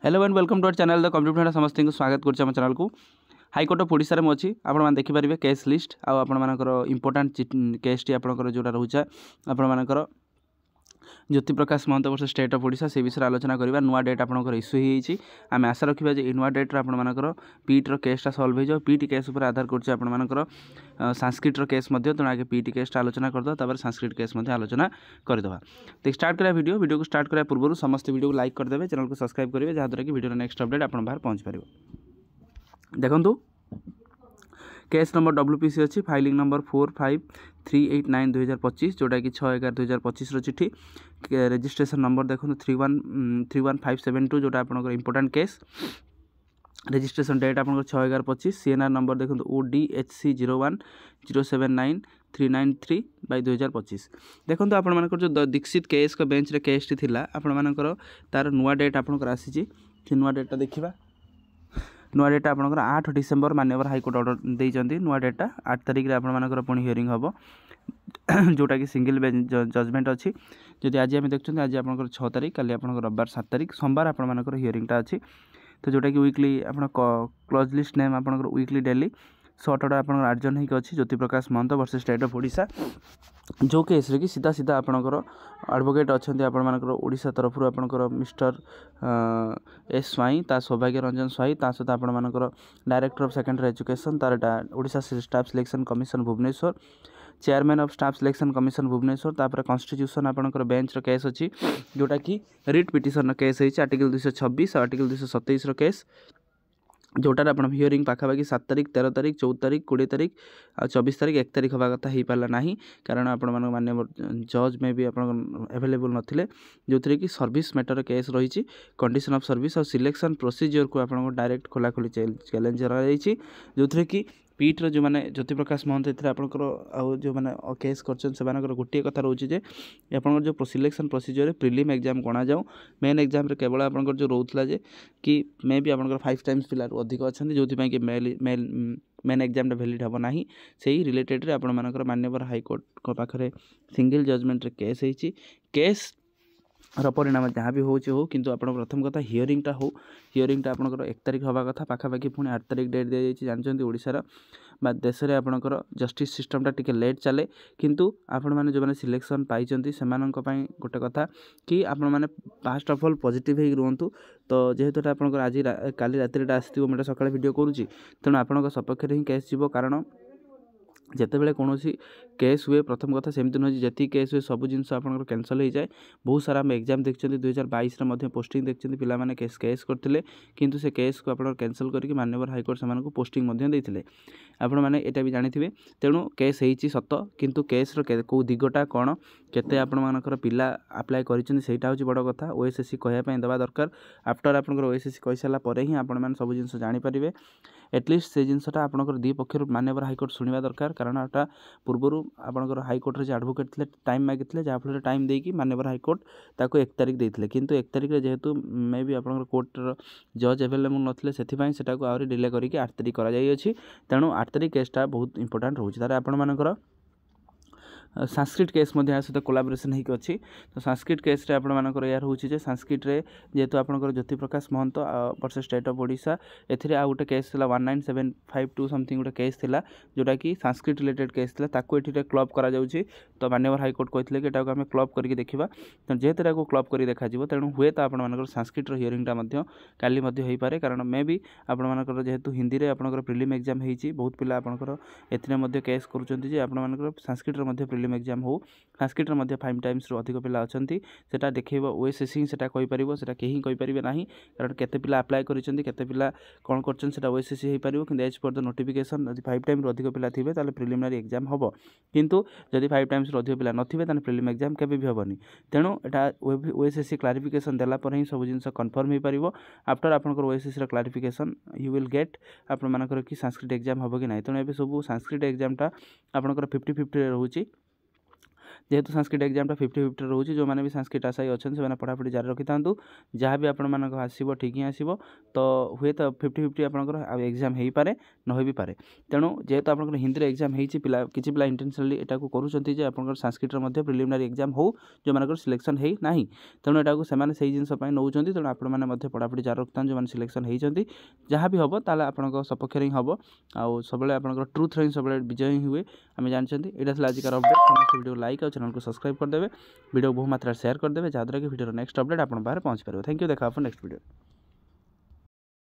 Hello and welcome to our channel the computer समस्त को स्वागत करछे हम चैनल को। हाईकोर्ट ऑफ ओडिशा रे मो अछि आपण मान देखि परिबे केस लिस्ट आ आपण मानकर इंपोर्टेंट केस टी आपनकर जोटा रहउछा आपण मानकर ज्योति प्रकाश महंत वर्ष स्टेट ऑफ ओडिशा से विषय आलोचना करबा। नुआ डेट आपनकर इश्यू होईछि आमे आशा रखिबा जे नुआ डेट रे आपण मानकर पीट रो केसटा सॉल्व हो जाओ। पीटी केस ऊपर आधार करछे आपण मानकर संस्कृत रो केस मध्ये तो आगे पीटी केसटा आलोचना करदो तापर संस्कृत केस मध्ये आलोचना करदबा। तो स्टार्ट करा वीडियो को स्टार्ट करा पूर्व समस्त वीडियो को लाइक कर देबे, चैनल को सब्सक्राइब करिवे जहा द्वारा कि वीडियो नेक्स्ट अपडेट आपण बाहर पहुंच परिबो। देखंतु केस नंबर डब्ल्यूपीसी अच्छी फाइलिंग नंबर 4538/2025 जोटा कि 6/11/2025 चिठी। रजिस्ट्रेशन नंबर देखो 313572 जोटा आपनकर इंपोर्टेंट केस। रजिस्ट्रेशन डेट आपनकर 6/11/25। सीएनआर नंबर देखो ODHC 01079393/2025। देखो आपण मानकर जो दीक्षित केस का बेंच रे केस टी थिला आपण मानकर तार नुआ डेट आपनकर आसीची। कि नुआ डेटा देखिबा। नुआ डेटा आपनकर 8 डिसेंबर मान्यवर हाईकोर्ट ऑर्डर देइचंती। नुआ डेटा 8 तारिख रे आपण मानकर पुणी हियरिंग हबो जोटा कि सिंगल बेंच जजमेंट अछि। जदि आज हम देखछन आज आपनकर 6 तारिख काली आपनकर रविवार 7 तारिख सोमवार आपण मानकर हियरिंगटा अछि। तो जोटा कि वीकली आपण क्लोज लिस्ट नेम आपनकर वीकली डेली शॉर्ट आपनकर आर्जन हिक अछि ज्योति प्रकाश महंत वर्ष स्टेट ऑफ ओडिशा। जो केस रे कि सीधा सीधा आपनकर एडवोकेट अछंती आपण मानकर ओडिशा तरफ रु आपनकर मिस्टर एस स्वाई ता सौभाग्य रंजन स्वाई ता सहित आपण मानकर डायरेक्टर ऑफ सेकेंडरी एजुकेशन तारटा Odisha staff selection commission Bhubaneswar, chairman of staff selection commission Bhubaneswar. तापर कॉन्स्टिट्यूशन आपनकर बेंच रो केस अछि जोटा कि रिट पिटिशन रो केस है आर्टिकल 226 आर्टिकल 227 रो केस जोटार आप हियरिंग पाखापाखि 7 तारिख 13 तारिख 14 तारिख 20 तारिख आ 24 तारिख 1 तारिख हवा कथा हो पारा ना कारण आपण मान्य जज में भी अवेलेबल नथिले जो थी कि सर्विस मैटर केस रही कंडीशन ऑफ सर्विस और सिलेक्शन प्रोसीजर को आप डायरेक्ट खोलाखोली चैलेंज रही जो थी कि पीठ जो मैंने ज्योति प्रकाश महंत एथरे आपनकर आउ जो मैंने केस करछन से मानकर गोटे कथा रहउछि जे आपनकर जो सिलेक्शन प्रोसीजर प्रिलिम एग्जाम गणा जाऊ मेन एग्जाम रे केवल आपनकर जो रहउतला जे कि मे भी आपनकर 5 टाइम्स पिला अधिक अछन जोथि पई कि मेन एग्जाम वैलिड हम ना से रिलेटेड रे आपण मानकर मान्यवर हाईकोर्ट को पाखरे सिंगल जजमेंट रे केस होईछि। केस परिणाम जहाँ भी हो किंतु आपण प्रथम कथा हियरिंगटा हो हियरिंगटा आपनकर 1 तारिख हवा कथा पाखापाखि पुणी 8 तारिख डेट दे जाइछि। जानचंती ओडिसा रा बा देश रे आपनकर जस्टिस सिस्टमटा टिके लेट चले किंतु आपण माने जो माने सिलेक्शन पाइचंती सेमानंक पई गोटे कथा कि आपण माने फर्स्ट ऑफ ऑल पॉजिटिव हे रहंतु। तो जेहेतु आपनकर आज काली रात्रि आसथिबो मैं सकाळे वीडियो करूची तेणु आपनकर सपक्ष रे ही केस जीवो कारण जितेबाला कौन केस हुए प्रथम कथा सेमती नुह जी केस हुए सब जिन आप कैंसल हो जाए। बहुत सारा आम एग्जाम देखते 2022 पोस्टिंग देखते पिलाने केस करते किंतु से केस को आप कैंसल करके मान्यवर हाईकोर्ट से पोस्टिंग देते आपण मैंने यहाँ भी जानी तेणु केस होती सत किंतु केस कौ दिगटा कौन केते आपण मानकर पिला अप्लाई करिसेंटा हूँ बड़ कथा ओएसएससी कहवाई देवा दरकार। आफ्टर आपंकर ओएसएससी कही सारापर ही आपण मैंने सब जिन जानीपारे एटलिस्ट से जिनसा आपंकर दी पक्षर मान्यवर हाईकोर्ट शुणा दरकार कारण एटा पूर्वर आपंकर हाईकोर्ट रे एडवोकेट थे टाइम मागिते जहाँफल टाइम देकी मान्यवर हाईकोर्ट ताको 1 तारिख देते किंतु 1 तारिख जेहेतु मे भी आपंकर कोर्टर जज एवेलेबल नथिले सेथिपाई सेटाको आउरी डिले करके 8 तारिख करा जाई अछि। तेणु 8 तारिख केसटा बहुत इंपोर्टेंट रोचे तार आपण मानकर संस्कृत केस सहित कोलाबोरेशन होगी अच्छी। तो संस्कृत केस रे आपण मानकर या रोचे जे संस्कृत रे जेहेतु आपंकर ज्योति प्रकाश महंत वर्ष स्टेट ऑफ ओडिशा एथिरे आ गोटे केस थिला 19752 समथिंग गोटे केस थिला जोटा कि संस्कृत रिलेटेड केस थिला ताको एथिरे क्लब करा जाउछि। तो मान्यवर हाईकोर्ट कहथिले कि एटाको आमे क्लब करके देखिबा तो जेहेतु एटाको क्लब करी देखा जिवो तेणु हुए तो आपण मानकर संस्कृत रो हियरिंगटा मध्ये काली मध्ये होई पारे कारण मे भी आपण मानकर जेहेतु हिंदी रे आपनकर प्रिलिम एग्जाम हेछि बहुत पिला आपनकर एथिरे मध्ये केस करूचंती जे आपण मानकर संस्कृत रो मध्ये प्रिलिम एग्जाम हो संस्कृत रो मध्ये 5 टाइम्स रो अधिक पिला अछंती सेटा देखैबो ओएसएससी सेटा कहि परिबो सेटा केही कहि परिबे नाही कारण केते पिला अप्लाई करिसंती केते पिला कोन करछन सेटा ओएसएससी हे परिबो कि एज पर द नोटिफिकेशन यदि 5 टाइम रो अधिक पिला थिबे ताले प्रिलिमिनरी एग्जाम हबो किंतु यदि 5 टाइम्स रो अधिक पिला नथिबे ताले प्रिलिम एग्जाम केबे भी हबनी। तेणु एटा ओएसएससी क्लारिफिकेशन देला पर ही सब जिंस कंफर्म हे परिबो। आफ्टर आपनकर ओएसएससी रो क्लारिफिकेशन यू विल गेट आपण मानकर कि संस्कृत एग्जाम हबो कि नाही। तेणु एबे सब संस्कृत एग्जाम टा आपनकर 50-50 रे रहउची। जेहेतु संस्कृत एग्जामटा 50-50 रोचे जो मैंने भी संस्कृत आशायी अच्छा से पढ़ापढ़ी जारी रखी था जहाँ भी आपण मानक आसो ठीक ही आसो तो हुए तो 50-50 आपंकर एग्जाम हो पारे न हो भी पारे तेणु जेहेतु आप हिंदी एग्जाम होती किसी पिला इंटेंशनली यहाँ करुँच आप संस्कृत प्रिलिमिनारी एग्जाम हो जो मानक सिलेक्शन है ना तेणु यहाँ से जिनस नौ तेणु आपने पढ़ापढ़ी जारी रखता जो मैंने सिलेक्शन होती जहाँ भी हम ताल आप सपक्ष ही हम आउ सब आप ट्रुथ ही सब विजय ही हुए आम जानते यहाँ आजिकार अपडेट समस्त वीडियो लाइक और चैनल को सब्सक्राइब करदे वीडियो बहु मात्रा शेयर करदे जहाँद्वारा कि वीडियो नेक्स्ट अपडेट आप पाखे पहुँच पारे। थैंक यू देखा नेक्स्ट वीडियो।